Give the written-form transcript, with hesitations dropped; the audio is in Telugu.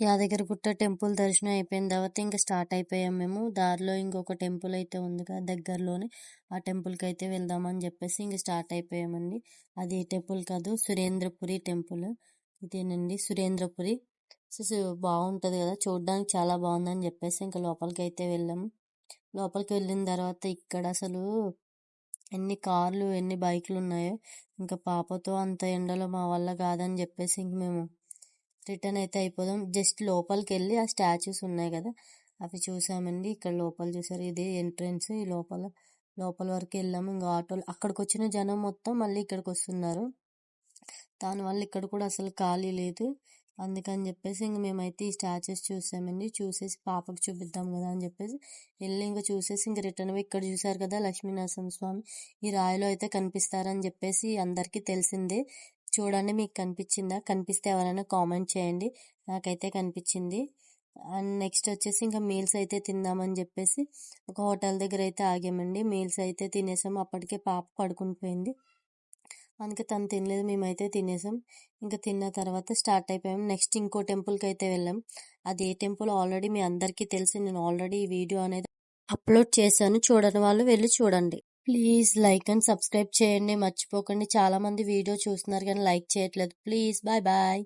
యాదగిరిగుట్ట టెంపుల్ దర్శనం అయిపోయిన తర్వాత ఇంకా స్టార్ట్ అయిపోయాం మేము. దారిలో ఇంకొక టెంపుల్ అయితే ఉంది కదా దగ్గరలోనే, ఆ టెంపుల్కి అయితే వెళ్దామని చెప్పేసి ఇంక స్టార్ట్ అయిపోయామండి. అది ఏ టెంపుల్ కాదు, సురేంద్రపురి టెంపుల్. ఇదేనండి సురేంద్రపురి. బాగుంటుంది కదా, చూడడానికి చాలా బాగుందని చెప్పేసి ఇంకా లోపలికి అయితే వెళ్ళాము. లోపలికి వెళ్ళిన తర్వాత ఇక్కడ అసలు ఎన్ని కార్లు ఎన్ని బైకులు ఉన్నాయో, ఇంకా పాపతో అంత ఎండలో మా వల్ల కాదని చెప్పేసి ఇంక మేము రిటర్న్ అయితే అయిపోదాం. జస్ట్ లోపలికి వెళ్ళి ఆ స్టాచ్యూస్ ఉన్నాయి కదా అవి చూసామండి. ఇక్కడ లోపల చూసారు, ఇది ఎంట్రన్స్. ఈ లోపల వరకు వెళ్ళాము. ఇంకా ఆటోలు అక్కడికి వచ్చిన జనం మొత్తం మళ్ళీ ఇక్కడికి వస్తున్నారు. దానివల్ల ఇక్కడ కూడా అసలు ఖాళీ లేదు. అందుకని చెప్పేసి ఇంక మేమైతే ఈ స్టాచ్యూస్ చూసామండి. చూసేసి పాపకు చూపిద్దాం కదా అని చెప్పేసి వెళ్ళి ఇంకా చూసేసి ఇంక రిటర్న్ ఇక్కడ చూసారు కదా లక్ష్మీనరసింహ స్వామి ఈ రాయిలో అయితే కనిపిస్తారని చెప్పేసి అందరికీ తెలిసిందే. చూడండి, మీకు కనిపించిందా? కనిపిస్తే ఎవరైనా కామెంట్ చేయండి. నాకైతే కనిపించింది. అండ్ నెక్స్ట్ వచ్చేసి ఇంకా మీల్స్ అయితే తిందామని చెప్పేసి ఒక హోటల్ దగ్గర అయితే ఆగామండి. మీల్స్ అయితే తినేసాము. అప్పటికే పాప పడుకుని పోయింది, అందుకే తను తినలేదు, మేమైతే తినేసాం. ఇంకా తిన్న తర్వాత స్టార్ట్ అయిపోయాం. నెక్స్ట్ ఇంకో టెంపుల్కి అయితే వెళ్ళాం. అది ఏ టెంపుల్ ఆల్రెడీ మీ అందరికీ తెలిసి నేను ఆల్రెడీ ఈ వీడియో అనేది అప్లోడ్ చేశాను. చూడని వాళ్ళు వెళ్ళి చూడండి. ప్లీజ్ లైక్ అండ్ సబ్స్క్రైబ్ చేయండి, మర్చిపోకండి. చాలా మంది వీడియో చూస్తున్నారు కానీ లైక్ చేయట్లేదు. Please bye bye.